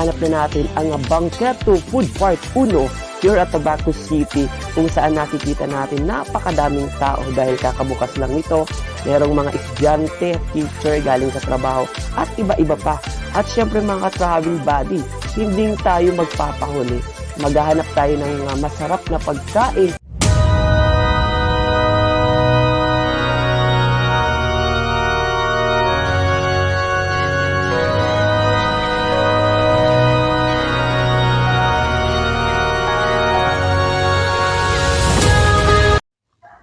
nahanap na natin ang Banqueto Food Park 1 here at Tabaco City, kung saan nakikita natin napakadaming tao dahil kakabukas lang nito. Merong mga estudyante, teacher galing sa trabaho at iba-iba pa. At syempre mga travel buddy, hindi tayo magpapahuli. Maghahanap tayo ng masarap na pagkain.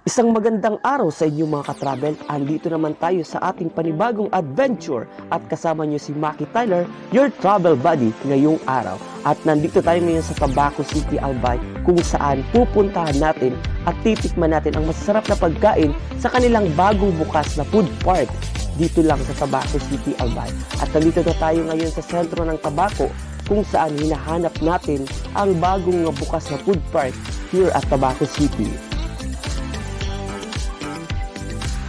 Isang magandang araw sa inyo mga ka-travel. Andito naman tayo sa ating panibagong adventure at kasama nyo si Maki Tyler, your travel buddy ngayong araw. At nandito tayo ngayon sa Tabaco City, Albay, kung saan pupuntahan natin at titikman natin ang masarap na pagkain sa kanilang bagong bukas na food park dito lang sa Tabaco City, Albay. At nandito na tayo ngayon sa sentro ng Tabaco, kung saan hinahanap natin ang bagong bukas na food park here at Tabaco City.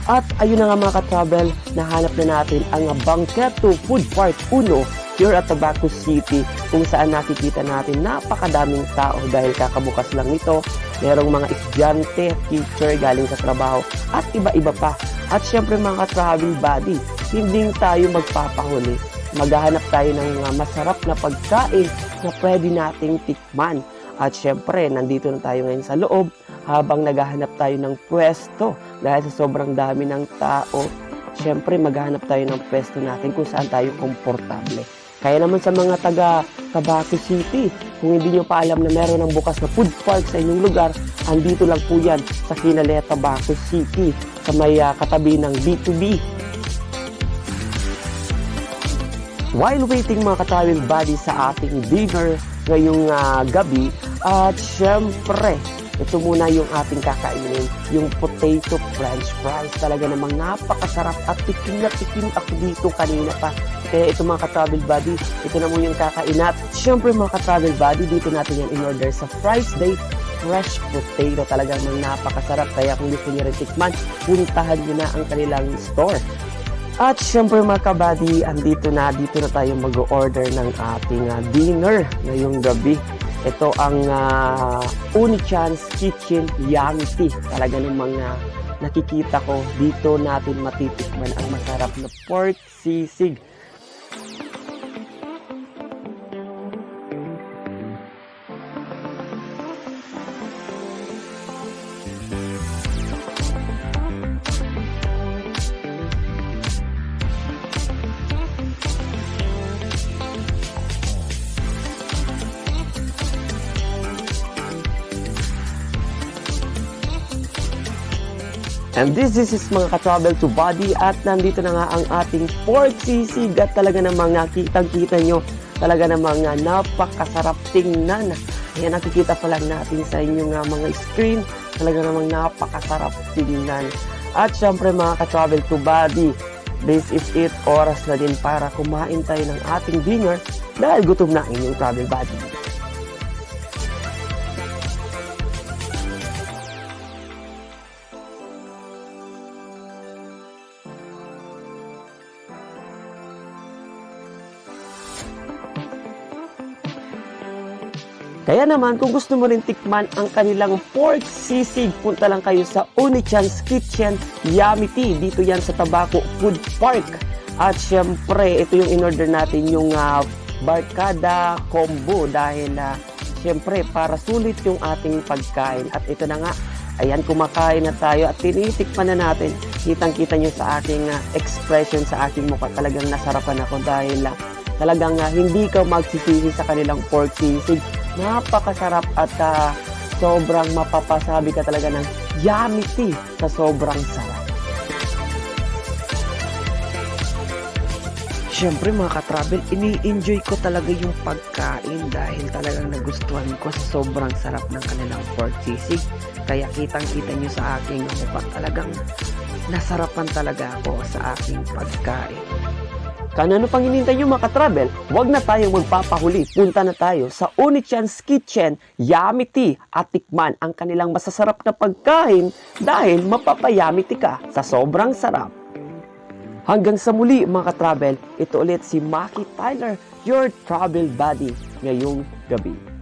At ayun na nga mga ka-travel, nahanap na natin ang Banqueto Food Park 1 here at Tabaco City, kung saan nakikita natin napakadaming tao dahil kakabukas lang nito. Merong mga estudyante, teacher galing sa trabaho at iba-iba pa. At syempre mga ka-travel buddy, hindi tayo magpapahuli. Maghahanap tayo ng masarap na pagkain na pwede nating tikman. At syempre, nandito na tayo ngayon sa loob habang naghahanap tayo ng pwesto dahil sa sobrang dami ng tao. Syempre, maghahanap tayo ng pwesto natin kung saan tayo komportable. Kaya naman sa mga taga Tabaco City, kung hindi nyo pa alam na meron ng bukas na food park sa inyong lugar, andito lang po yan sa Kinale, Tabaco City, sa may katabi ng B2B. While waiting mga ka-travel buddy sa ating dinner ngayong gabi, at syempre, ito muna yung ating kakainin, yung potato french fries. Talaga namang napakasarap at tikim na tikim ako dito kanina pa. Kaya ito mga ka-travel buddy, ito na mo yung kakain at syempre mga ka-travel buddy, dito natin yan in-order sa Fries Day fresh potato. Talagang napakasarap. Kaya kung gusto niyo rin tikman, puntahan nyo na ang kanilang store. At syempre mga ka-buddy, dito na tayo mag-order ng ating dinner ngayong gabi. Ito ang Unichan's Kitchen Yummy Tea. Talaga namang nakikita ko, dito natin matitikman ang masarap na pork sisig. And this is mga ka-travel to body at nandito na nga ang ating pork sisig at talaga namang kitang-kita nyo, talaga namang napakasarap tingnan. Ayan, nakikita pa lang natin sa inyong mga screen, talaga namang napakasarap tingnan. At syempre mga ka-travel to body, this is it, oras na din para kumain tayo ng ating dinner dahil gutom na inyong travel body. Kaya naman, kung gusto mo rin tikman ang kanilang pork sisig, punta lang kayo sa Unichan's Kitchen Yummy Tea. Dito yan sa Tabaco Food Park. At syempre, ito yung in-order natin, yung barkada combo. Dahil syempre, para sulit yung ating pagkain. At ito na nga, ayan, kumakain na tayo at tinitikman na natin. Kitang-kita nyo sa aking expression, sa aking mukha. Talagang nasarapan ako dahil talagang hindi ka magsisisi sa kanilang pork sisig. Napakasarap at sobrang mapapasabi ka talaga ng yummy tea sa sobrang sarap. Siyempre mga ka-travel, ini-enjoy ko talaga yung pagkain dahil talagang nagustuhan ko sa sobrang sarap ng kanilang pork sisig. Kaya kitang-kita nyo sa aking mukha, talagang nasarapan talaga ako sa aking pagkain. Ano pang hinihintay nyo mga ka-travel? Huwag na tayong magpapahuli. Punta na tayo sa Unichan's Kitchen Yummy Tea at tikman ang kanilang masasarap na pagkain dahil mapapayummy tea ka sa sobrang sarap. Hanggang sa muli mga ka-travel, ito ulit si Maki Tyler, your travel buddy ngayong gabi.